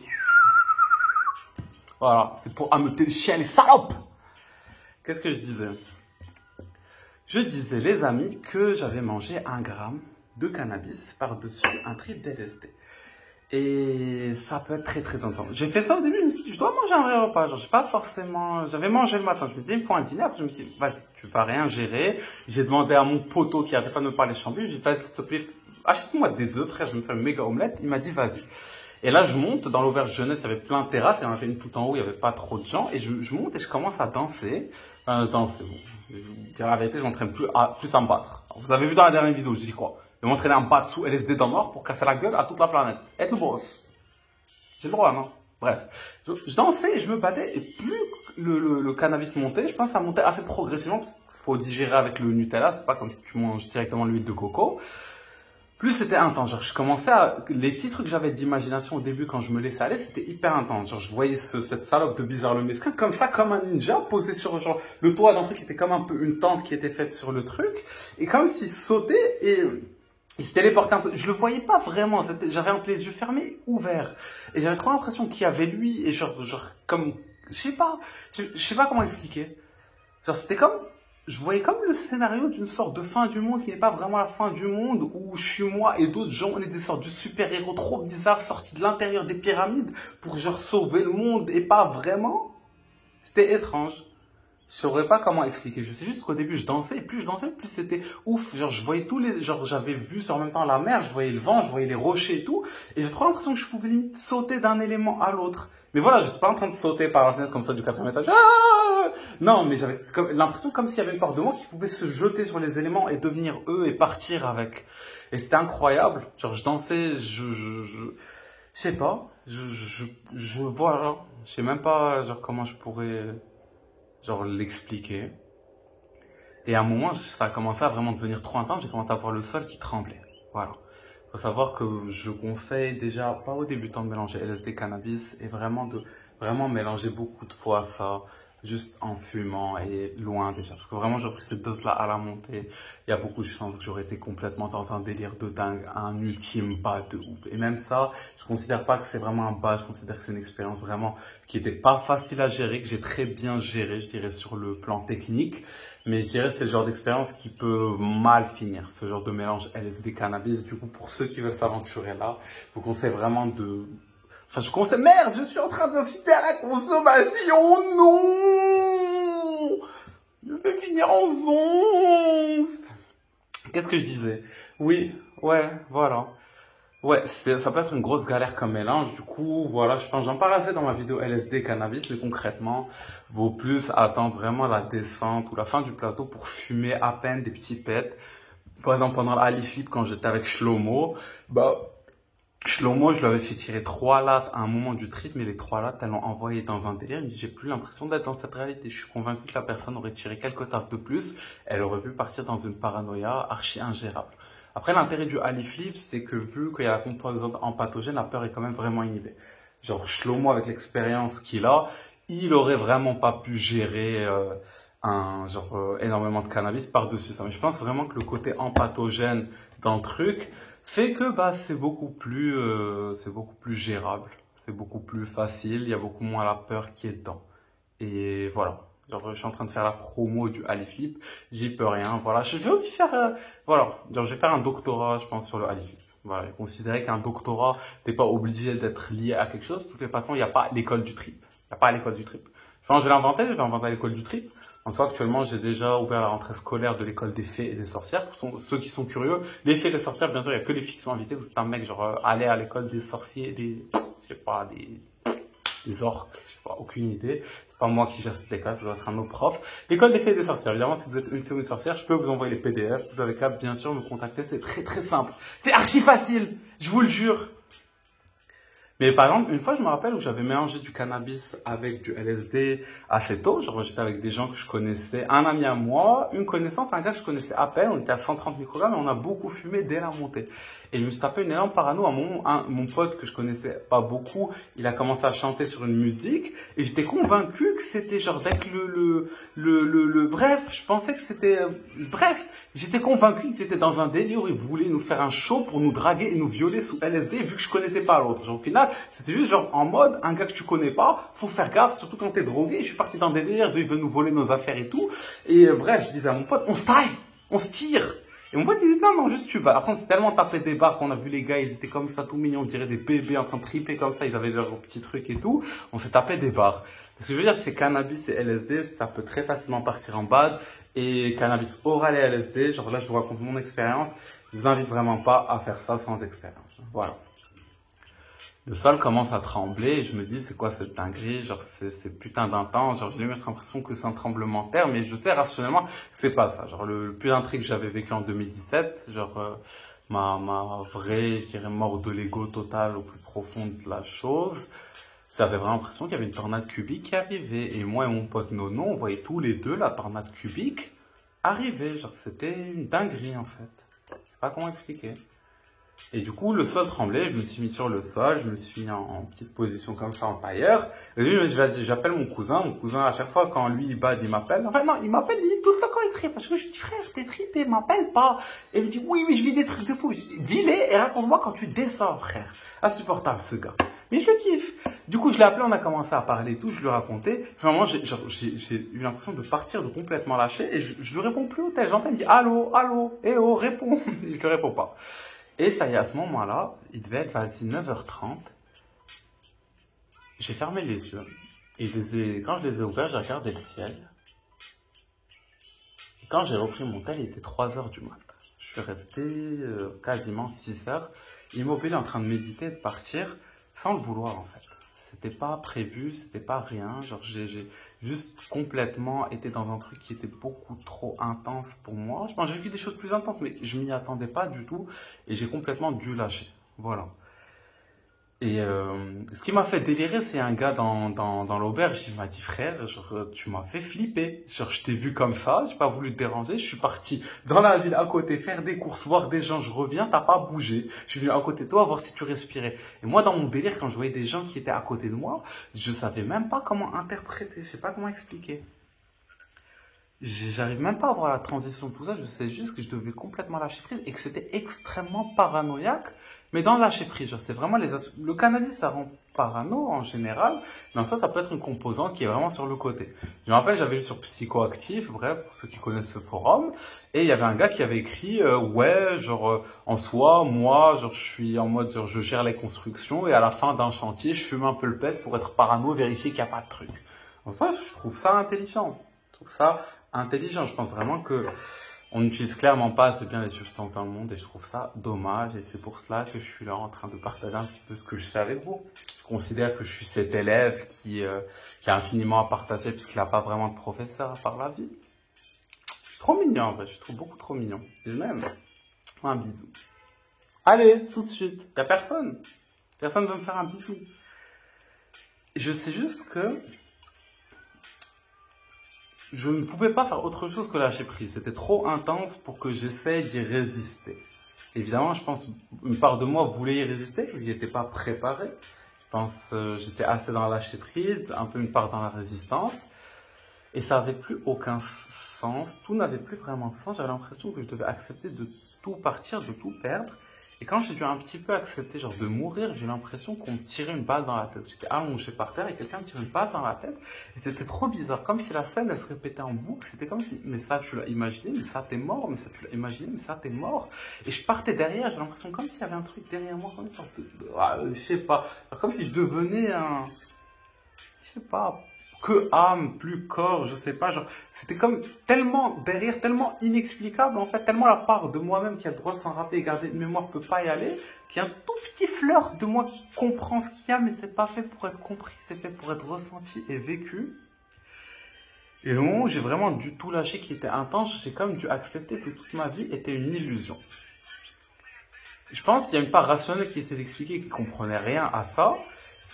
Voilà, c'est pour ameuter les chiens, les salopes! Qu'est-ce que je disais? Je disais, les amis, que j'avais mangé 1 gramme de cannabis par-dessus un trip d'LSD. Et ça peut être très très intense. J'ai fait ça au début, je me suis dit, je dois manger un vrai repas. Genre, j'ai pas forcément... J'avais mangé le matin, je me disais, il me faut un dîner. Après, je me suis dit, vas-y, tu vas rien gérer. J'ai demandé à mon poteau qui arrêtait pas de me parler chambu, je lui ai dit, vas-y, s'il te plaît, achète-moi des œufs, frère, je vais me faire une méga omelette. Il m'a dit, vas-y. Et là, je monte dans l'auberge jeunesse, il y avait plein de terrasses, il y en avait une tout en haut, il y avait pas trop de gens. Et je monte et je commence à danser. Danser, bon. Je vous dire la vérité, je m'entraîne plus à me battre. Vous avez vu dans la dernière vidéo, j'y crois. Je m'entraîner à me battre sous LSD dans mort pour casser la gueule à toute la planète. Être le boss. J'ai le droit, non? Bref. Je dansais et je me battais et plus le cannabis montait, je pense que ça montait assez progressivement parce qu'il faut digérer avec le Nutella, c'est pas comme si tu manges directement l'huile de coco. Plus c'était intense, genre je commençais à... Les petits trucs que j'avais d'imagination au début quand je me laissais aller, c'était hyper intense. Genre je voyais cette salope de Bizarre le Mesquin comme ça, comme un ninja, posé sur genre le toit d'un truc qui était comme un peu une tente qui était faite sur le truc. Et comme s'il sautait et... il se téléportait un peu. Je le voyais pas vraiment. J'avais entre les yeux fermés, ouverts. Et j'avais trop l'impression qu'il y avait lui. Et genre comme, je sais pas comment expliquer. Genre, c'était comme, je voyais comme le scénario d'une sorte de fin du monde qui n'est pas vraiment la fin du monde, où je suis moi et d'autres gens, on est des sortes de super-héros trop bizarres sortis de l'intérieur des pyramides pour genre sauver le monde et pas vraiment. C'était étrange. Je saurais pas comment expliquer. Je sais juste qu'au début, je dansais, et plus je dansais, plus c'était ouf. Genre, je voyais tous les, genre, j'avais vu en même temps la mer, je voyais le vent, je voyais les rochers et tout. Et j'ai trop l'impression que je pouvais limite sauter d'un élément à l'autre. Mais voilà, j'étais pas en train de sauter par la fenêtre comme ça du 4e étage. Ah, non, mais j'avais l'impression comme s'il y avait une part de moi qui pouvait se jeter sur les éléments et devenir eux et partir avec. Et c'était incroyable. Genre, je dansais, je sais pas. Voilà. Je sais même pas, genre, comment je pourrais, genre, l'expliquer. Et à un moment, ça a commencé à vraiment devenir trop intense. J'ai commencé à voir le sol qui tremblait. Voilà. Faut savoir que je conseille déjà, pas aux débutants de mélanger LSD cannabis et vraiment mélanger beaucoup de fois ça, juste en fumant et loin déjà. Parce que vraiment, j'ai pris cette dose-là à la montée. Il y a beaucoup de chances que j'aurais été complètement dans un délire de dingue, un ultime bas de ouf. Et même ça, je considère pas que c'est vraiment un bas, je considère que c'est une expérience vraiment qui était pas facile à gérer, que j'ai très bien géré, je dirais, sur le plan technique. Mais je dirais que c'est le genre d'expérience qui peut mal finir, ce genre de mélange LSD cannabis. Du coup, pour ceux qui veulent s'aventurer là, je vous conseille vraiment de... Enfin, je conseille... Merde, je suis en train d'inciter à la consommation. Non! Je vais finir en zonze. Qu'est-ce que je disais? Oui, ouais, voilà. Ouais, ça peut être une grosse galère comme mélange. Du coup, voilà, je pense, j'en parle assez dans ma vidéo LSD cannabis, mais concrètement, vaut plus attendre vraiment la descente ou la fin du plateau pour fumer à peine des petits pets. Par exemple, pendant l'Ali Flip, quand j'étais avec Shlomo, Shlomo, je lui avais fait tirer 3 lattes à un moment du trip, mais les 3 lattes, elles l'ont envoyé dans un délire. Il me dit, j'ai plus l'impression d'être dans cette réalité. Je suis convaincu que la personne aurait tiré quelques taffes de plus. Elle aurait pu partir dans une paranoïa archi ingérable. Après, l'intérêt du Ali Flip, c'est que vu qu'il y a la composante empathogène, la peur est quand même vraiment inhibée. Genre, Shlomo, avec l'expérience qu'il a, il aurait vraiment pas pu gérer énormément de cannabis par-dessus ça. Mais je pense vraiment que le côté empathogène dans le truc fait que c'est beaucoup plus gérable, c'est beaucoup plus facile, il y a beaucoup moins la peur qui est dedans. Et voilà. Genre, je suis en train de faire la promo du Ali Flip, j'y peux rien. Voilà, je vais aussi faire, je vais faire un doctorat, je pense, sur le Ali Flip. Voilà, considérer qu'un doctorat, t'es pas obligé d'être lié à quelque chose. De toutes les façons, il n'y a pas l'école du trip. Il n'y a pas l'école du trip. Je pense que je vais inventer l'école du trip. En soi, actuellement, j'ai déjà ouvert la rentrée scolaire de l'école des fées et des sorcières. Pour ceux qui sont curieux, les fées et les sorcières, bien sûr, il n'y a que les filles qui sont invitées. Vous êtes un mec, genre, aller à l'école des sorciers, des orques, je sais pas, aucune idée. C'est pas moi qui gère cette école, ça doit être un autre prof. L'école des fées et des sorcières. Évidemment, si vous êtes une fée ou une sorcière, je peux vous envoyer les PDF. Vous avez qu'à, bien sûr, me contacter. C'est très, très simple. C'est archi facile. Je vous le jure. Mais par exemple, une fois, je me rappelle où j'avais mélangé du cannabis avec du LSD assez tôt. Genre, j'étais avec des gens que je connaissais, un ami à moi, une connaissance, un gars que je connaissais à peine. On était à 130 microgrammes et on a beaucoup fumé dès la montée. Et je me suis tapé une énorme parano à mon pote que je connaissais pas beaucoup. Il a commencé à chanter sur une musique et j'étais convaincu que c'était genre d'être bref, je pensais que c'était, bref, j'étais convaincu que c'était dans un délire où il voulait nous faire un show pour nous draguer et nous violer sous LSD vu que je connaissais pas l'autre. Genre, au final, c'était juste genre en mode, un gars que tu connais pas, faut faire gaffe, surtout quand t'es drogué. Je suis parti dans des délires de il veut nous voler nos affaires et tout. Et bref, je disais à mon pote, on se taille, on se tire. Et mon pote il dit non, juste tu vas. Après, on s'est tellement tapé des barres qu'on a vu les gars, ils étaient comme ça, tout mignons, on dirait des bébés en train de triper comme ça, ils avaient leurs petits trucs et tout. On s'est tapé des barres. Ce que je veux dire, c'est cannabis et LSD, ça peut très facilement partir en bad. Et cannabis oral et LSD, genre là, je vous raconte mon expérience. Je vous invite vraiment pas à faire ça sans expérience. Voilà. Le sol commence à trembler et je me dis, c'est quoi cette dinguerie? Genre, c'est putain d'intense. Genre, j'ai limite l'impression que c'est un tremblement de terre, mais je sais rationnellement que c'est pas ça. Genre, le plus d'un truc que j'avais vécu en 2017, genre, ma vraie, je dirais, mort de l'ego totale au plus profond de la chose, j'avais vraiment l'impression qu'il y avait une tornade cubique qui arrivait. Et moi et mon pote Nono, on voyait tous les deux la tornade cubique arriver. Genre, c'était une dinguerie, en fait. Je sais pas comment expliquer. Et du coup, le sol tremblait, je me suis mis sur le sol, je me suis mis en petite position comme ça en tailleur. Et lui, j'appelle mon cousin. Mon cousin, à chaque fois, quand lui, il bad, il m'appelle. Enfin, non, il m'appelle, il dit tout le temps quand il tripe. Parce que je lui dis, frère, t'es tripé, m'appelle pas. Et il me dit, oui, mais je vis des trucs de fou. Je dis, vis-les et raconte-moi quand tu descends, frère. Insupportable, ce gars. Mais je le kiffe. Du coup, je l'ai appelé, on a commencé à parler et tout, je lui racontais. Vraiment, j'ai eu l'impression de partir, de complètement lâcher. Et je lui réponds plus au tel. J'entends, il me dit, allô, eh oh, réponds. Je lui réponds pas. Et ça y est, à ce moment-là, il devait être, vas-y, 9h30. J'ai fermé les yeux. Et quand je les ai ouverts, j'ai regardé le ciel. Et quand j'ai repris mon tel, il était 3h du mat. Je suis resté quasiment 6h, immobile, en train de méditer, de partir, sans le vouloir en fait. C'était pas prévu, c'était pas rien. Genre, j'ai juste complètement été dans un truc qui était beaucoup trop intense pour moi. Je pense que j'ai vécu des choses plus intenses, mais je m'y attendais pas du tout. Et j'ai complètement dû lâcher. Voilà. Et ce qui m'a fait délirer, c'est un gars dans l'auberge, il m'a dit, frère, genre, tu m'as fait flipper. Genre, je t'ai vu comme ça, j'ai pas voulu te déranger, je suis parti dans la ville à côté faire des courses, voir des gens, je reviens, t'as pas bougé. Je suis venu à côté de toi voir si tu respirais. Et moi, dans mon délire, quand je voyais des gens qui étaient à côté de moi, je savais même pas comment interpréter, je sais pas comment expliquer. J'arrive même pas à voir la transition de tout ça, je sais juste que je devais complètement lâcher prise et que c'était extrêmement paranoïaque, mais dans le lâcher prise, genre c'est vraiment le cannabis ça rend parano en général, mais en soi ça peut être une composante qui est vraiment sur le côté. Je me rappelle, j'avais lu sur Psychoactif, bref, pour ceux qui connaissent ce forum, et il y avait un gars qui avait écrit, ouais, genre en soi, moi, genre je suis en mode, genre je gère les constructions et à la fin d'un chantier, je fume un peu le pet pour être parano, vérifier qu'il n'y a pas de truc. En soi, je trouve ça intelligent. Je trouve ça intelligent. Je pense vraiment que on n'utilise clairement pas assez bien les substances dans le monde et je trouve ça dommage et c'est pour cela que je suis là en train de partager un petit peu ce que je sais avec vous. Je considère que je suis cet élève qui a infiniment à partager puisqu'il n'a pas vraiment de professeur à part la vie. Je suis trop mignon en vrai, je suis beaucoup trop mignon. Et même, un bisou. Allez, tout de suite. Y a personne. Personne veut me faire un bisou. Je sais juste que je ne pouvais pas faire autre chose que lâcher prise. C'était trop intense pour que j'essaie d'y résister. Évidemment, je pense une part de moi voulait y résister parce que j'y étais pas préparé. Je pense j'étais assez dans la lâcher prise, un peu une part dans la résistance. Et ça n'avait plus aucun sens. Tout n'avait plus vraiment de sens. J'avais l'impression que je devais accepter de tout partir, de tout perdre. Et quand j'ai dû un petit peu accepter genre de mourir, j'ai eu l'impression qu'on me tirait une balle dans la tête. J'étais allongé par terre et quelqu'un me tirait une balle dans la tête. Et c'était trop bizarre, comme si la scène elle se répétait en boucle. C'était comme si, mais ça tu l'as imaginé, mais ça t'es mort, mais ça tu l'as imaginé, mais ça t'es mort. Et je partais derrière, j'ai l'impression comme s'il y avait un truc derrière moi, comme une sorte je sais pas, genre comme si je devenais un, je sais pas, que âme, plus corps, je sais pas, genre, c'était comme tellement derrière, tellement inexplicable, en fait, tellement la part de moi-même qui a le droit de s'en rappeler et garder une mémoire peut pas y aller, qu'il y a un tout petit fleur de moi qui comprend ce qu'il y a, mais c'est pas fait pour être compris, c'est fait pour être ressenti et vécu. Et le moment où j'ai vraiment dû tout lâcher qui était intense, j'ai quand même dû accepter que toute ma vie était une illusion. Je pense qu'il y a une part rationnelle qui essaie d'expliquer, qui comprenait rien à ça.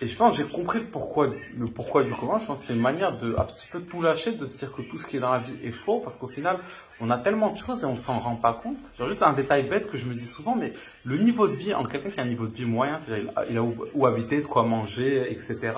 Et je pense que j'ai compris le pourquoi du comment. Je pense que c'est une manière de un petit peu tout lâcher, de se dire que tout ce qui est dans la vie est faux, parce qu'au final, on a tellement de choses et on s'en rend pas compte. Genre juste un détail bête que je me dis souvent, mais le niveau de vie, en quelqu'un qui a un niveau de vie moyen, c'est-à-dire il a où habiter, de quoi manger, etc.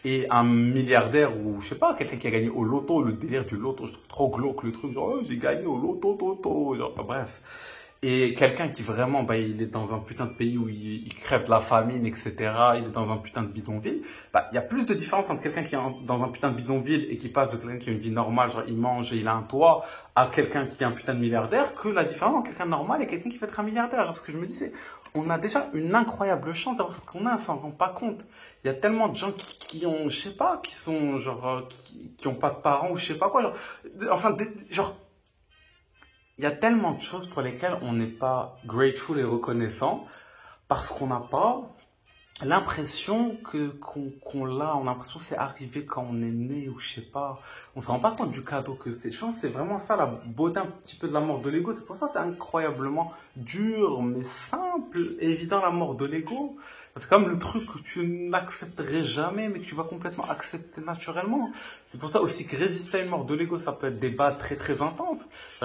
Et un milliardaire ou je sais pas, quelqu'un qui a gagné au loto, le délire du loto, je trouve trop glauque le truc, genre oh, j'ai gagné au loto, toto, genre bref. Et quelqu'un qui vraiment, bah, il est dans un putain de pays où il crève de la famine, etc. Il est dans un putain de bidonville. Bah, il y a plus de différence entre quelqu'un qui est dans un putain de bidonville et qui passe de quelqu'un qui a une vie normale, genre il mange et il a un toit, à quelqu'un qui est un putain de milliardaire, que la différence entre quelqu'un de normal et quelqu'un qui fait être un milliardaire. Genre, ce que je me dis, c'est, on a déjà une incroyable chance d'avoir ce qu'on a, on s'en rend pas compte. Il y a tellement de gens qui ont, je sais pas, qui sont, genre, qui ont pas de parents ou je sais pas quoi, genre, enfin, genre, il y a tellement de choses pour lesquelles on n'est pas grateful et reconnaissant parce qu'on n'a pas l'impression qu'on l'a, on a l'impression que c'est arrivé quand on est né ou je sais pas. On se rend pas compte du cadeau que c'est. Je pense que c'est vraiment ça la beauté un petit peu de la mort de l'ego. C'est pour ça que c'est incroyablement dur mais simple et évident la mort de l'ego. C'est comme le truc que tu n'accepterais jamais mais que tu vas complètement accepter naturellement. C'est pour ça aussi que résister à une mort de l'ego, ça peut être des bas très très intenses.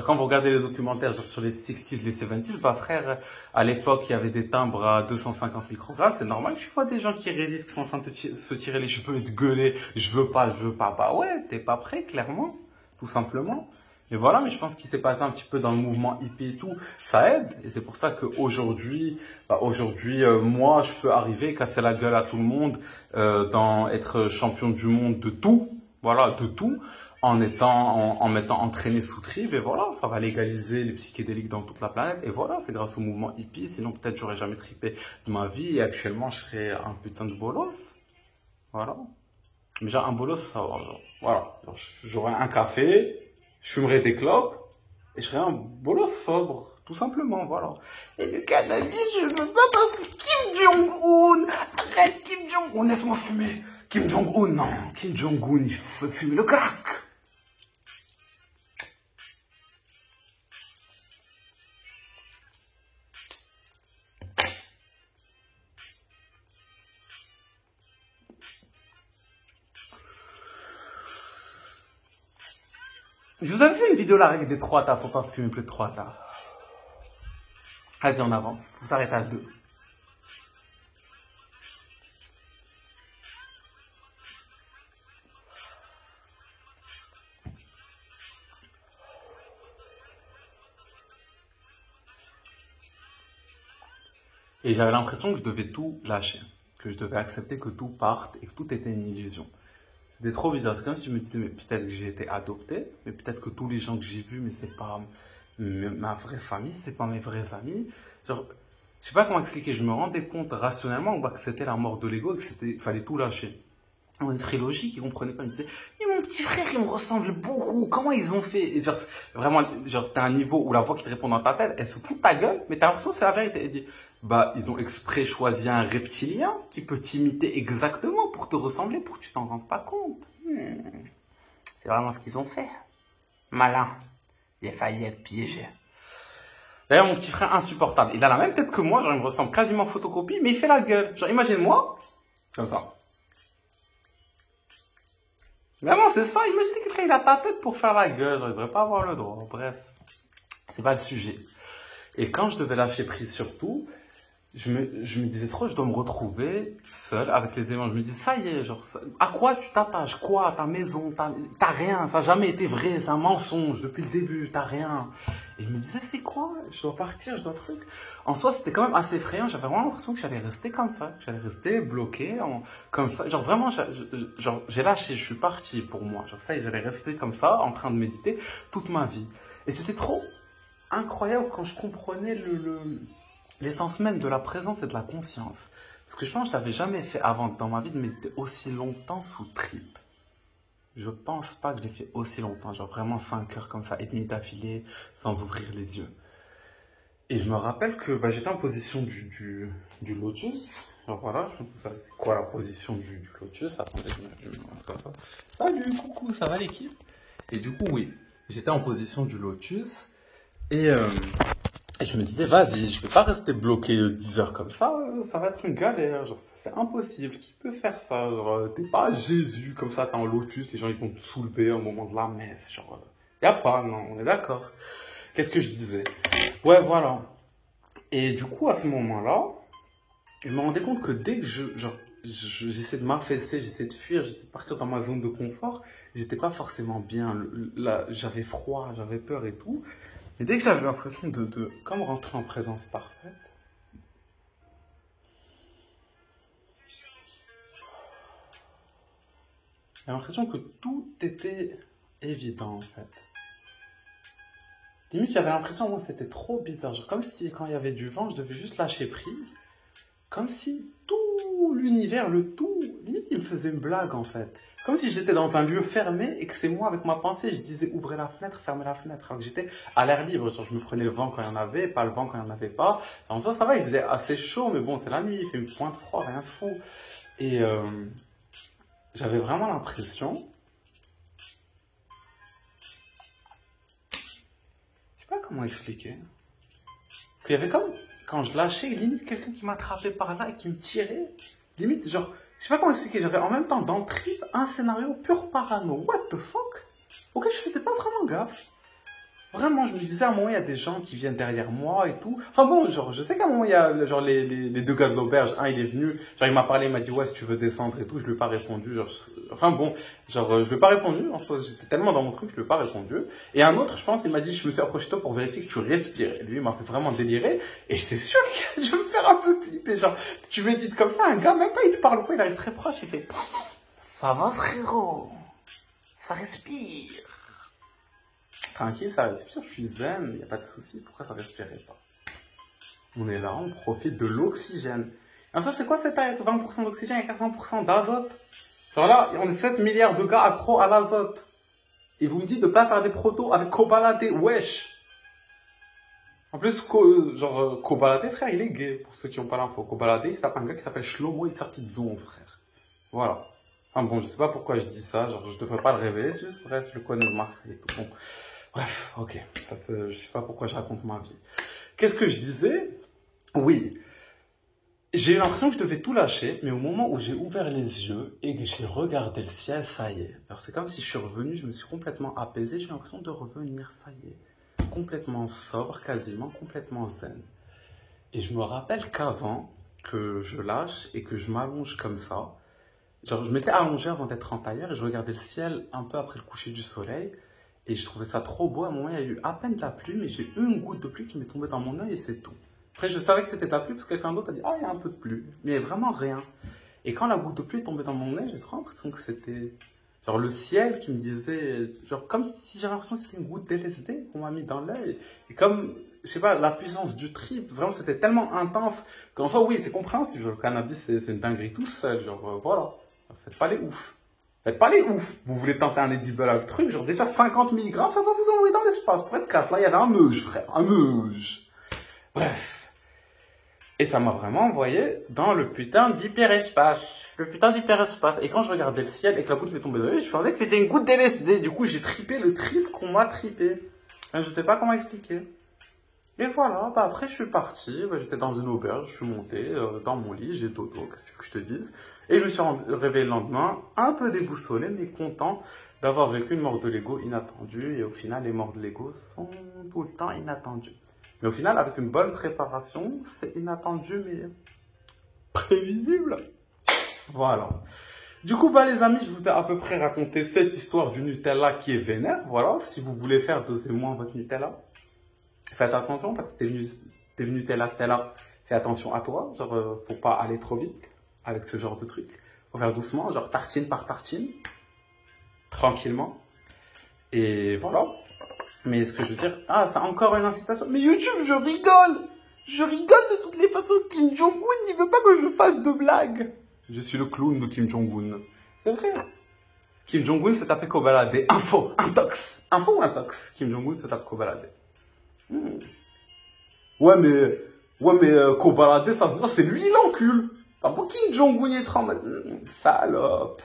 Quand vous regardez les documentaires genre sur les 60s, les 70s, bah frère, à l'époque il y avait des timbres à 250 microgrammes, c'est normal que tu vois des gens qui résistent, qui sont en train de se tirer les cheveux et de gueuler, je veux pas, bah ouais, t'es pas prêt clairement, tout simplement. Et voilà, mais je pense qu'il s'est passé un petit peu dans le mouvement hippie et tout, ça aide. Et c'est pour ça qu'aujourd'hui, moi, je peux arriver, casser la gueule à tout le monde, être champion du monde de tout, voilà, de tout, en m'étant entraîné sous trip. Et voilà, ça va légaliser les psychédéliques dans toute la planète. Et voilà, c'est grâce au mouvement hippie. Sinon, peut-être, j'aurais jamais trippé de ma vie. Et actuellement, je serais un putain de bolos. Voilà. Mais genre, un bolos, ça va, genre, voilà. J'aurais un café. Je fumerais des clopes et je serais un bolos sobre, tout simplement, voilà. Et le cannabis, je veux pas parce que Kim Jong-un, arrête Kim Jong-un, laisse-moi fumer. Kim Jong-un, non, Kim Jong-un, il faut fumer le crack. Je vous avais fait une vidéo là avec des 3 tas, faut pas fumer plus de 3 tas. Vas-y, on avance. Vous arrêtez à 2. Et j'avais l'impression que je devais tout lâcher, que je devais accepter que tout parte et que tout était une illusion. C'était trop bizarre. C'est comme si je me disais, mais peut-être que j'ai été adopté, mais peut-être que tous les gens que j'ai vus, mais c'est pas ma vraie famille, c'est pas mes vrais amis. Genre, je sais pas comment expliquer. Je me rendais compte rationnellement que c'était la mort de l'ego et que fallait tout lâcher. Une trilogie qui comprenait pas, il me disait, mais mon petit frère, il me ressemble beaucoup, comment ils ont fait? Et genre, vraiment, genre, t'as un niveau où la voix qui te répond dans ta tête, elle se fout de ta gueule, mais t'as l'impression que c'est la vérité. Elle dit, bah, ils ont exprès choisi un reptilien qui peut t'imiter exactement pour te ressembler, pour que tu t'en rendes pas compte. C'est vraiment ce qu'ils ont fait. Malin. Il a failli être piégé. D'ailleurs, mon petit frère insupportable, il a la même tête que moi, genre, il me ressemble quasiment photocopie, mais il fait la gueule. Genre, imagine-moi, comme ça. Vraiment, c'est ça. Imaginez quelqu'un, il a ta tête pour faire la gueule. Il ne devrait pas avoir le droit. Bref, c'est pas le sujet. Et quand je devais lâcher prise sur tout, je me disais trop, je dois me retrouver seul avec les éléments. Je me disais, ça y est, genre, à quoi tu t'attaches? Quoi? Ta maison? T'as rien. Ça n'a jamais été vrai. C'est un mensonge. Depuis le début, t'as rien. Et je me disais, c'est quoi? Je dois partir, je dois truc. En soi, c'était quand même assez effrayant. J'avais vraiment l'impression que j'allais rester comme ça. J'allais rester bloqué, comme ça. Genre, vraiment, j'ai lâché, je suis parti pour moi. Genre, ça y est, j'allais rester comme ça, en train de méditer toute ma vie. Et c'était trop incroyable quand je comprenais l'essence même de la présence et de la conscience. Parce que je pense que je l'avais jamais fait avant dans ma vie de méditer aussi longtemps sous trip. Je pense pas que je l'ai fait aussi longtemps, genre vraiment 5 heures comme ça, et demie d'affilée, sans ouvrir les yeux. Et je me rappelle que j'étais en position du lotus. Alors voilà, je pense que ça c'est quoi la position du lotus? Attendez, je me montre comme ça. Salut, coucou, ça va l'équipe? Et du coup, oui, j'étais en position du lotus. Et je me disais, vas-y, je vais pas rester bloqué 10 heures comme ça va être une galère, genre c'est impossible, qui peut faire ça? Genre, t'es pas Jésus comme ça, t'es en lotus, les gens ils vont te soulever au moment de la messe, genre, y a pas, non, on est d'accord. Qu'est-ce que je disais? Ouais, voilà. Et du coup, à ce moment-là, je me rendais compte que dès que j'essaie de m'affaisser, j'essaie de fuir, j'essaie de partir dans ma zone de confort, j'étais pas forcément bien, là, j'avais froid, j'avais peur et tout. Et dès que j'avais l'impression de comme rentrer en présence parfaite, j'ai l'impression que tout était évident en fait. Limite, j'avais l'impression, moi, c'était trop bizarre. Genre, comme si quand il y avait du vent, je devais juste lâcher prise. Comme si tout l'univers, le tout, limite, il me faisait une blague en fait. Comme si j'étais dans un lieu fermé et que c'est moi avec ma pensée, je disais ouvrez la fenêtre, fermez la fenêtre. Alors que j'étais à l'air libre, genre je me prenais le vent quand il y en avait, pas le vent quand il n'y en avait pas. En soi ça va, il faisait assez chaud, mais bon c'est la nuit, il fait une pointe froid, rien de fou. Et j'avais vraiment l'impression, je sais pas comment expliquer, qu'il y avait comme, quand je lâchais, limite quelqu'un qui m'attrapait par là et qui me tirait. Limite, genre, je sais pas comment expliquer, j'avais en même temps dans le trip un scénario pur parano. What the fuck? Auquel je faisais pas vraiment gaffe. Vraiment, je me disais à un moment, il y a des gens qui viennent derrière moi et tout. Enfin bon, genre, je sais qu'à un moment, il y a genre les 2 gars de l'auberge. Un, il est venu, genre, il m'a parlé, il m'a dit, ouais, si tu veux descendre et tout. Je lui ai pas répondu. Genre, enfin bon, genre, je lui ai pas répondu. En fait, j'étais tellement dans mon truc, je lui ai pas répondu. Et un autre, je pense, il m'a dit, je me suis approché de toi pour vérifier que tu respirais. Et lui, il m'a fait vraiment délirer. Et c'est sûr que je vais me faire un peu flipper. Genre, tu médites comme ça, un gars, même pas, il te parle quoi, il arrive très proche, il fait, Ça va, frérot? Ça respire. tranquille, ça respire, je suis zen, il n'y a pas de souci, pourquoi ça respirait pas? On est là, on profite de l'oxygène. En soi, c'est quoi cet air? 20% d'oxygène et 80% d'azote. Genre là, on est 7 milliards de gars accros à l'azote. Et vous me dites de pas faire des protos avec Kobalade, wesh. En plus, Kobalade, frère, il est gay, pour ceux qui n'ont pas l'info. Kobalade, il se tape un gars qui s'appelle Shlomo, il est sorti de 11, frère. Voilà. Enfin bon, je sais pas pourquoi je dis ça, genre je devrais pas le révéler, c'est juste, bref, je le connais de Marseille et tout. Bon. Bref, ok. Je sais pas pourquoi je raconte ma vie. Qu'est-ce que je disais? Oui. J'ai eu l'impression que je devais tout lâcher, mais au moment où j'ai ouvert les yeux et que j'ai regardé le ciel, ça y est. Alors c'est comme si je suis revenu, je me suis complètement apaisé, j'ai l'impression de revenir, ça y est. Complètement sobre, quasiment, complètement zen. Et je me rappelle qu'avant que je lâche et que je m'allonge comme ça, genre je m'étais allongé avant d'être en tailleur et je regardais le ciel un peu après le coucher du soleil et je trouvais ça trop beau. À un moment, il y a eu à peine de la pluie, mais j'ai eu une goutte de pluie qui m'est tombée dans mon œil et c'est tout. Après, je savais que c'était de la pluie parce que quelqu'un d'autre a dit « Ah, il y a un peu de pluie ». Mais vraiment rien. Et quand la goutte de pluie est tombée dans mon œil, j'ai trop l'impression que c'était genre le ciel qui me disait, genre comme si j'avais l'impression que c'était une goutte d'LSD qu'on m'a mis dans l'œil. Et comme, je sais pas, la puissance du trip, vraiment c'était tellement intense qu'en soi, oui, c'est compréhensible. Genre, le cannabis, c'est une dinguerie tout seul. Genre, voilà. Faites pas les oufs. Faites pas les oufs. Vous voulez tenter un edible avec le truc, genre déjà 50 mg, ça va vous envoyer dans l'espace. Pour être cash, là, il y avait un meuge, frère. Un meuge. Bref. Et ça m'a vraiment envoyé dans le putain d'hyperespace. Le putain d'hyperespace. Et quand je regardais le ciel et que la goutte m'est tombée dans l'œil, je pensais que c'était une goutte d'LSD. Du coup, j'ai tripé le trip qu'on m'a tripé. Je sais pas comment expliquer. Et voilà, bah après je suis parti, bah, j'étais dans une auberge, je suis monté dans mon lit, j'ai dodo, qu'est-ce que tu veux que je te dise. Et je me suis réveillé le lendemain, un peu déboussolé, mais content d'avoir vécu une mort de Lego inattendue. Et au final, les morts de Lego sont tout le temps inattendues. Mais au final, avec une bonne préparation, c'est inattendu, mais prévisible. Voilà. Du coup, bah, les amis, je vous ai à peu près raconté cette histoire du Nutella qui est vénère. Voilà, si vous voulez faire doser moins votre Nutella, faites attention parce que t'es venu Stella, fais attention à toi. Genre, faut pas aller trop vite avec ce genre de truc. Faut faire doucement, genre tartine par tartine, tranquillement. Et voilà. Mais ce que je veux dire, ah, c'est encore une incitation. Mais YouTube, je rigole! Je rigole de toutes les façons. Kim Jong-un, il veut pas que je fasse de blagues. Je suis le clown de Kim Jong-un. C'est vrai. Kim Jong-un s'est tapé qu'au balader. Info, intox. Info ou intox? Kim Jong-un se tape qu'au balader. Ouais, mais Kobalade, ça se voit, c'est lui l'encule. T'as pas Kim Jong-un est en mode, salope.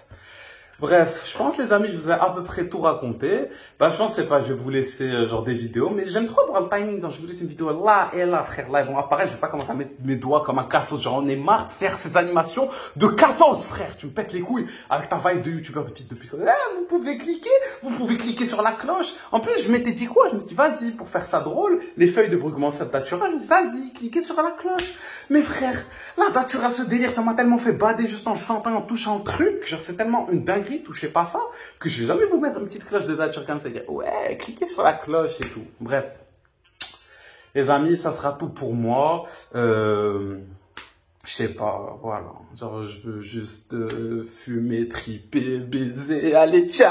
Bref, je pense les amis, je vous ai à peu près tout raconté. Bah, je pense, c'est pas, je vais vous laisser genre des vidéos, mais j'aime trop voir le timing. Donc, je vous laisse une vidéo là et là, frère. Là, ils vont apparaître. Je vais pas commencer à mettre mes doigts comme un cassos. Genre, on est marre de faire ces animations de cassos, frère. Tu me pètes les couilles avec ta vibe de youtubeur de petite depuis. Vous pouvez cliquer sur la cloche. En plus, je m'étais dit quoi? Je me suis dit, vas-y, pour faire ça drôle, les feuilles de Brugman, ça datura. Je me suis dit, vas-y, cliquez sur la cloche. Mais frère, la datura, ce délire, ça m'a tellement fait bader juste en le sentant, en touchant le truc. Genre, c'est tellement une dinguerie, touchez pas ça, que je vais jamais vous mettre une petite cloche de datura comme ça et dire, ouais, cliquez sur la cloche et tout. Bref. Les amis, ça sera tout pour moi. Je sais pas, voilà. Genre, je veux juste fumer, triper, baiser. Allez, ciao!